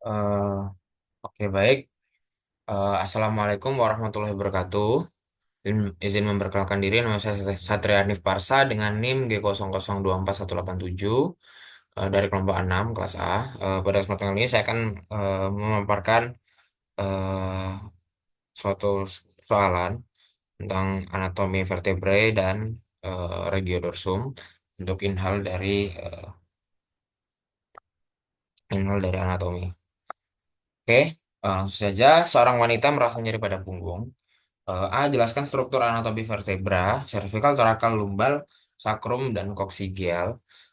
Eh, oke baik. Assalamualaikum warahmatullahi wabarakatuh. Izin memperkenalkan diri, nama saya Satria Hanif Parsa dengan NIM G00244187 dari kelompok 6 kelas A. Pada kesempatan kali ini saya akan memaparkan eh, suatu soalan tentang anatomi vertebrae dan regiodorsum untuk inhal dari anatomi. Oke, langsung saja seorang wanita merasa nyeri pada punggung. A. Jelaskan struktur anatomi vertebra, cervical, thoracal, lumbal, sacrum, dan coccygeal.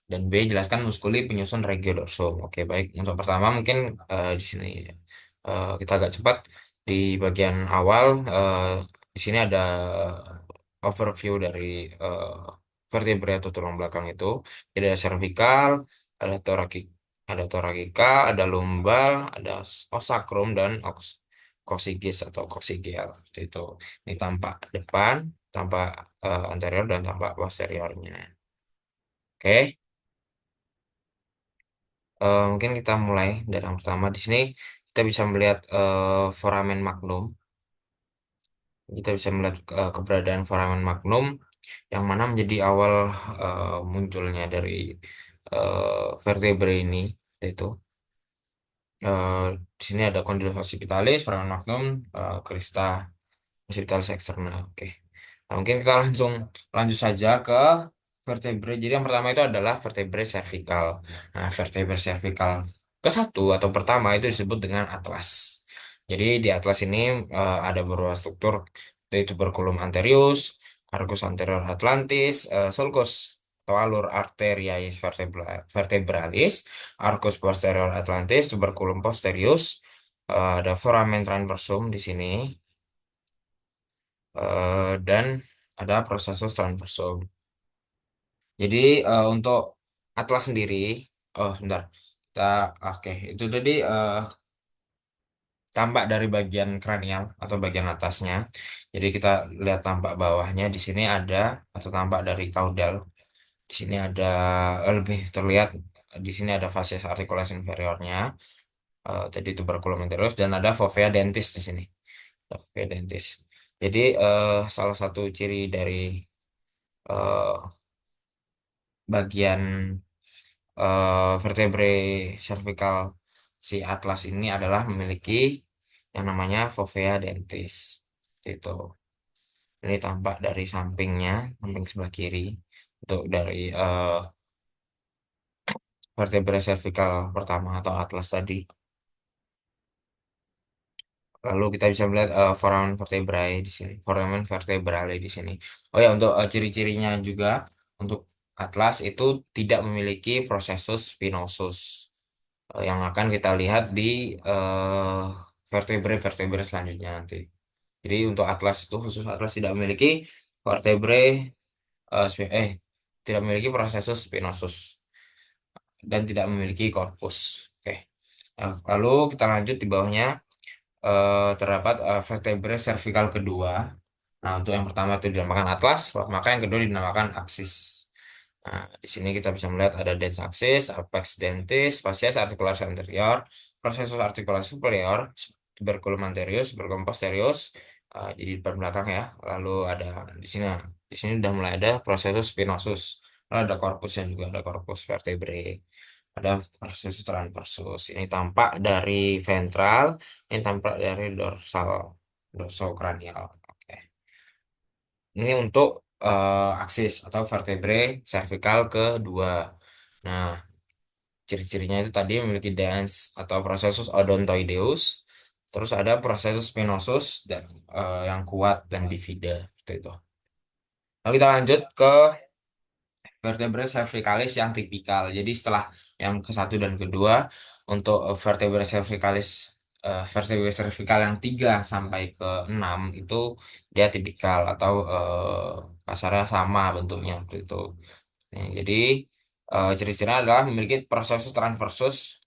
Dan B. Jelaskan muskuli penyusun regiodorsum. Oke, baik. Untuk pertama mungkin di sini kita agak cepat di bagian awal. Di sini ada overview dari eh, vertebrae atau tulang belakang itu. Jadi ada cervical, ada thoracica, ada lumbal, ada sacrum dan coccygeus atau coccygeal seperti itu. Ini tampak depan, tampak anterior dan tampak posteriornya. Oke, mungkin kita mulai dari yang pertama. Di sini kita bisa melihat foramen magnum. Kita bisa melihat keberadaan foramen magnum yang mana menjadi awal munculnya dari vertebrae ini, yaitu eh, di sini ada condylus occipitalis, foramen magnum, crista occipitalis externa. Oke. Nah, mungkin kita langsung lanjut saja ke vertebrae. Jadi yang pertama itu adalah vertebrae cervical. Nah, vertebrae cervical ke satu atau pertama itu disebut dengan atlas. Jadi di atlas ini ada beberapa struktur yaitu tuberculum anterius, arcus anterior atlantis, sulcus atau alur arteriae vertebralis, arcus posterior atlantis, tuberculum posterius, ada foramen transversum di sini, dan ada processus transversum. Jadi untuk atlas sendiri, oh sebentar, kita oke itu tadi tampak dari bagian kranial atau bagian atasnya. Jadi kita lihat tampak bawahnya di sini ada atau tampak dari kaudal. Di sini ada lebih terlihat di sini ada facies articularis inferiornya, tadi tuberculum anterior dan ada fovea dentis di sini. Fovea dentis. Jadi salah satu ciri dari eh, bagian vertebrae cervical si atlas ini adalah memiliki yang namanya fovea dentis. Itu. Ini tampak dari sampingnya, samping sebelah kiri untuk dari vertebrae cervical pertama atau atlas tadi. Lalu kita bisa melihat foramen vertebrae di sini, foramen vertebrale di sini. Oh ya, untuk ciri-cirinya juga untuk atlas itu tidak memiliki processus spinosus. Yang akan kita lihat di vertebrae-vertebrae selanjutnya nanti. Jadi untuk atlas itu khusus atlas tidak memiliki vertebrae tidak memiliki processus spinosus dan tidak memiliki korpus. Oke. Nah, lalu kita lanjut di bawahnya terdapat vertebrae cervical kedua. Nah, untuk yang pertama itu dinamakan atlas, maka yang kedua dinamakan aksis. Nah, di sini kita bisa melihat ada dens axis, apex dentis, facies articularis anterior, processus articularis superior, tuberculum anterior, tuberculum posterior, jadi depan belakang ya. Lalu ada di sini udah mulai ada processus spinosus. Lalu ada corpusnya juga, ada corpus vertebrae, ada processus transversus. Ini tampak dari ventral, ini tampak dari dorsal Oke. Ini untuk aksis atau vertebrae cervical kedua. Nah, ciri-cirinya itu tadi memiliki dens atau processus odontoideus, terus ada processus spinosus dan yang kuat dan bifida seperti itu. Lalu kita lanjut ke vertebrae cervicalis yang tipikal. Jadi setelah yang ke satu dan kedua, untuk vertebrae cervical yang 3 sampai ke 6 itu dia tipikal atau kasarnya sama bentuknya seperti itu. Nah, jadi ciri-cirinya adalah memiliki proses transversusnya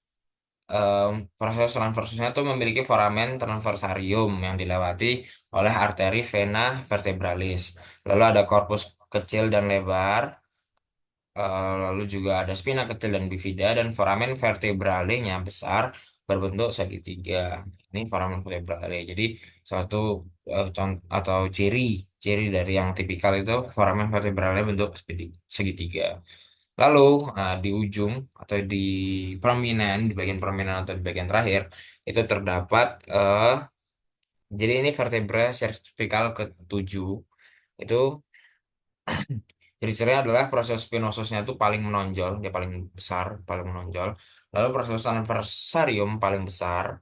itu memiliki foramen transversarium yang dilewati oleh arteri vena vertebralis. Lalu ada korpus kecil dan lebar. Lalu juga ada spina kecil dan bifida dan foramen vertebralenya besar berbentuk segitiga. Ini foramen vertebrale. Jadi suatu contoh atau ciri dari yang tipikal itu foramen vertebrale bentuk segitiga. Lalu di ujung atau di prominent, di bagian prominent atau di bagian terakhir itu terdapat jadi ini vertebra cervical ke-7 itu ciri-cirinya adalah proses spinososnya itu paling menonjol, dia paling besar, paling menonjol. Lalu proses transversarium paling besar,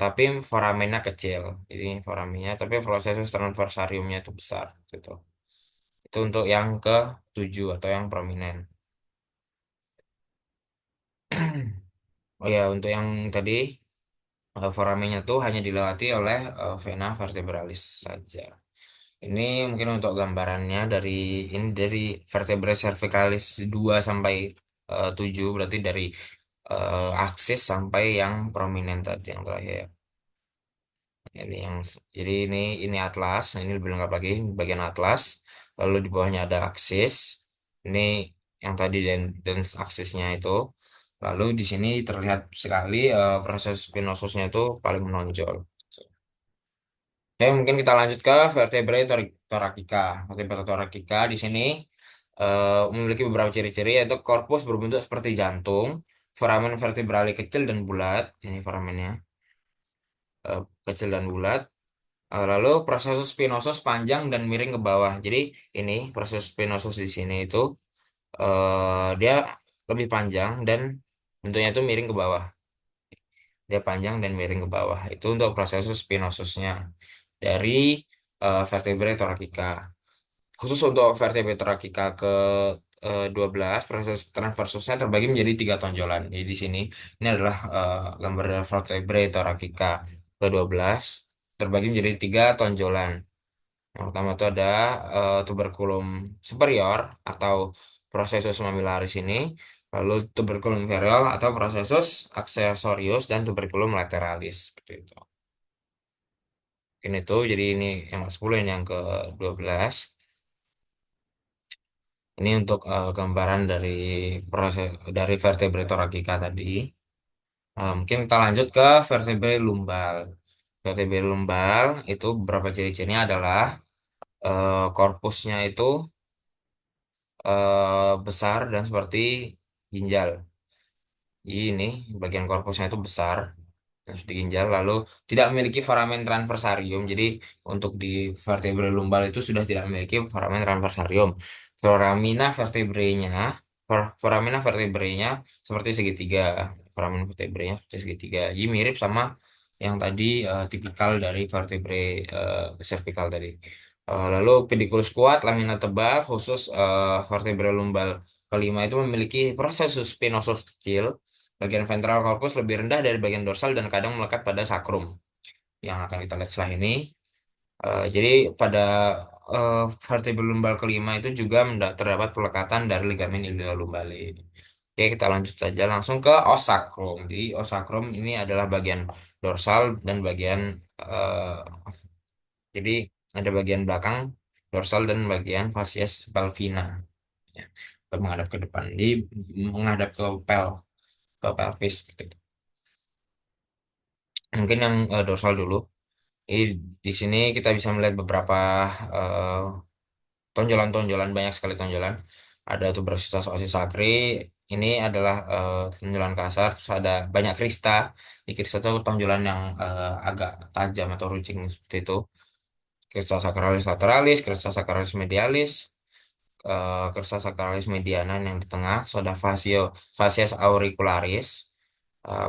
tapi foramennya kecil. Jadi foramennya, tapi proses transversariumnya itu besar, gitu. Itu untuk yang ke-7 atau yang prominent. Oh ya, untuk yang tadi foramennya tuh hanya dilewati oleh vena vertebralis saja. Ini mungkin untuk gambarannya dari vertebrae cervicalis 2 sampai 7 berarti dari aksis sampai yang prominent tadi yang terakhir. Ini yang jadi ini atlas, ini lebih lengkap lagi bagian atlas. Lalu di bawahnya ada aksis. Ini yang tadi dan aksisnya itu. Lalu di sini terlihat sekali proses spinosusnya itu paling menonjol. Oke, mungkin kita lanjut ke vertebrae thoracica. Vertebrae thoracica di sini memiliki beberapa ciri-ciri yaitu korpus berbentuk seperti jantung, foramen vertebrali kecil dan bulat. Ini foramennya kecil dan bulat. Lalu proses spinosus panjang dan miring ke bawah. Jadi ini proses spinosus di sini itu dia lebih panjang dan bentuknya itu miring ke bawah. Dia panjang dan miring ke bawah. Itu untuk proses spinosusnya dari vertebrae thoracica. Khusus untuk vertebrae thoracica ke 12 proses transversusnya terbagi menjadi tiga tonjolan. Jadi di sini ini adalah gambar dari vertebrae thoracica ke 12 terbagi menjadi tiga tonjolan. Yang pertama itu ada tuberculum superior atau processus mammillaris ini, lalu tuberculum inferior atau processus accessorius dan tuberculum lateralis seperti itu. Ini tuh jadi ini yang ke-10 ini yang ke-12. Ini untuk gambaran dari vertebrae thoracica tadi. Mungkin kita lanjut ke vertebrae lumbal. Vertebrae lumbal itu beberapa ciri-cirinya adalah korpusnya itu besar dan seperti ginjal. Ini bagian korpusnya itu besar dan seperti ginjal, lalu tidak memiliki foramen transversarium. Jadi untuk di vertebrae lumbal itu sudah tidak memiliki foramen transversarium. Foramina vertebrae-nya, foramina vertebrae-nya seperti segitiga. Foramen vertebrae-nya seperti segitiga. Jadi mirip sama yang tadi tipikal dari vertebrae cervical tadi. Lalu pediculus kuat, lamina tebal, khusus vertebrae lumbal kelima itu memiliki proses spinosus kecil. Bagian ventral corpus lebih rendah dari bagian dorsal dan kadang melekat pada sakrum yang akan kita lihat setelah ini. Jadi pada vertebrae lumbal kelima itu juga terdapat pelekatan dari ligamen iliolumbale. Oke, kita lanjut saja langsung ke os sakrum. Jadi os sakrum ini adalah bagian dorsal dan bagian jadi ada bagian belakang dorsal dan bagian facies pelvina. Ya, menghadap ke depan. Jadi menghadap ke pelvis. Gitu. Mungkin yang dorsal dulu. Ini di sini kita bisa melihat beberapa eh, tonjolan-tonjolan, banyak sekali tonjolan. Ada tuberositas osis sacri. Ini adalah tonjolan kasar. Terus ada banyak krista. Di krista itu tonjolan yang agak tajam atau runcing seperti itu. Krista sacralis lateralis, krista sacralis medialis, krista sacralis mediana yang di tengah. Terus ada facies auricularis,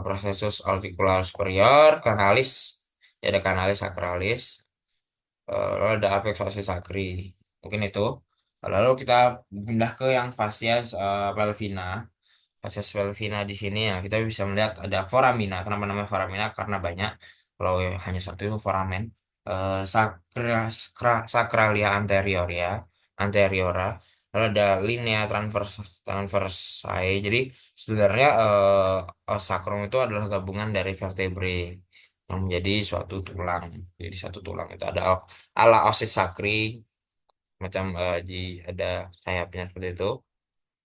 processus auricular superior, canalis. Ya, ada canalis sacralis. Lalu ada apex facies sacri. Mungkin itu. Lalu kita pindah ke yang fascias pelvina. Fascias pelvina di sini ya kita bisa melihat ada foramina. Kenapa namanya foramina? Karena banyak. Kalau hanya satu itu foramen. Sacralia anterior ya, anteriora. Lalu ada linea transversae. Jadi sebenarnya sacrum itu adalah gabungan dari vertebrae yang menjadi suatu tulang. Jadi satu tulang itu ada ala osis sacri macam di ada sayapnya seperti itu.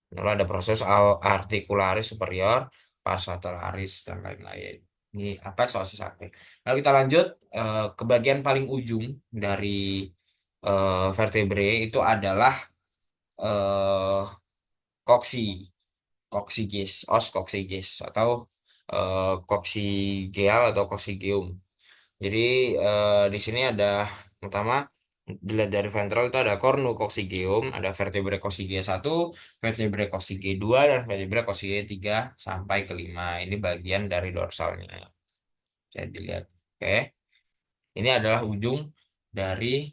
Lalu ada proses articularis superior, pars lateralis dan lain-lain. Ini apa sosis aktif. Lalu kita lanjut ke bagian paling ujung dari vertebrae itu adalah eh koksi, koksigis, os koksigis atau koksigeal atau koksigeum. Jadi di sini ada pertama dilihat dari ventral itu ada cornucoccygeum, ada vertebrae coccygia 1, vertebrae coccygia 2 dan vertebrae coccygia 3 sampai ke 5. Ini bagian dari dorsalnya. Jadi dilihat. Oke. Ini adalah ujung dari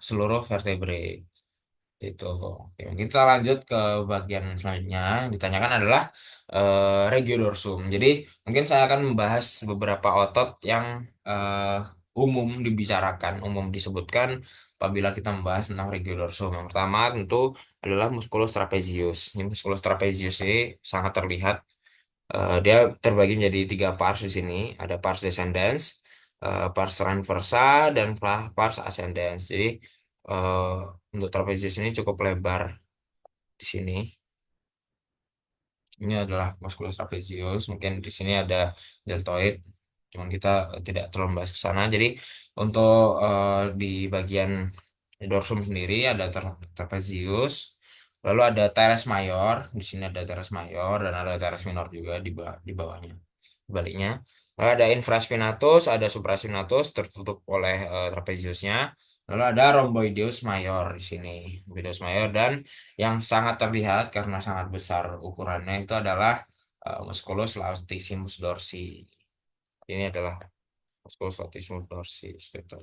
seluruh vertebrae. Itu. Oke, mungkin kita lanjut ke bagian selanjutnya. Yang ditanyakan adalah regiodorsum. Jadi mungkin saya akan membahas beberapa otot yang umum dibicarakan, umum disebutkan apabila kita membahas tentang regiodorsum. Yang pertama tentu adalah musculus trapezius. Ini musculus trapezius ini sangat terlihat. Dia terbagi menjadi tiga pars di sini. Ada pars descendens, pars transversa, dan pars ascendens. Jadi eh, untuk trapezius ini cukup lebar di sini. Ini adalah musculus trapezius. Mungkin di sini ada deltoid. Cuman kita tidak terlalu membahas ke sana. Jadi untuk di bagian dorsum sendiri ada trapezius. Lalu ada teres mayor. Di sini ada teres mayor dan ada teres minor juga di bawahnya. Baliknya. Lalu ada infraspinatus, ada supraspinatus tertutup oleh trapeziusnya. Lalu ada rhomboideus mayor di sini. Rhomboideus mayor dan yang sangat terlihat karena sangat besar ukurannya itu adalah musculus latissimus dorsi. Ini adalah musculus latissimus dorsi. Itu.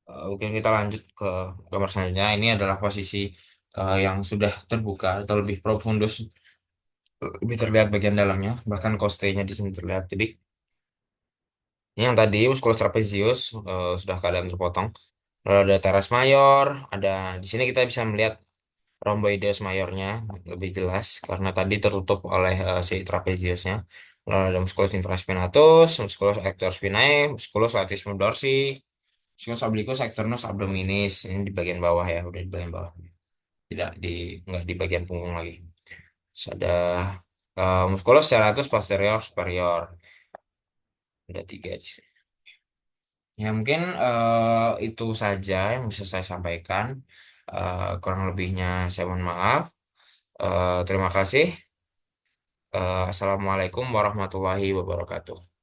Mungkin kita lanjut ke gambar selanjutnya. Ini adalah posisi yang sudah terbuka atau lebih profundus, lebih terlihat bagian dalamnya. Bahkan costenya di sini terlihat. Jadi ini yang tadi musculus trapezius sudah keadaan terpotong. Lalu ada teres mayor, ada di sini kita bisa melihat rhomboideus mayornya lebih jelas karena tadi tertutup oleh si trapeziusnya. Lalu ada musculus infraspinatus, musculus rectus spinae, musculus latissimus dorsi, musculus obliquus externus abdominis. Ini di bagian bawah ya, udah di bagian bawah. Tidak di nggak di bagian punggung lagi. Terus ada musculus serratus posterior superior. Ada tiga di sini. Ya mungkin itu saja yang bisa saya sampaikan. Kurang lebihnya saya mohon maaf. Terima kasih. Assalamualaikum warahmatullahi wabarakatuh.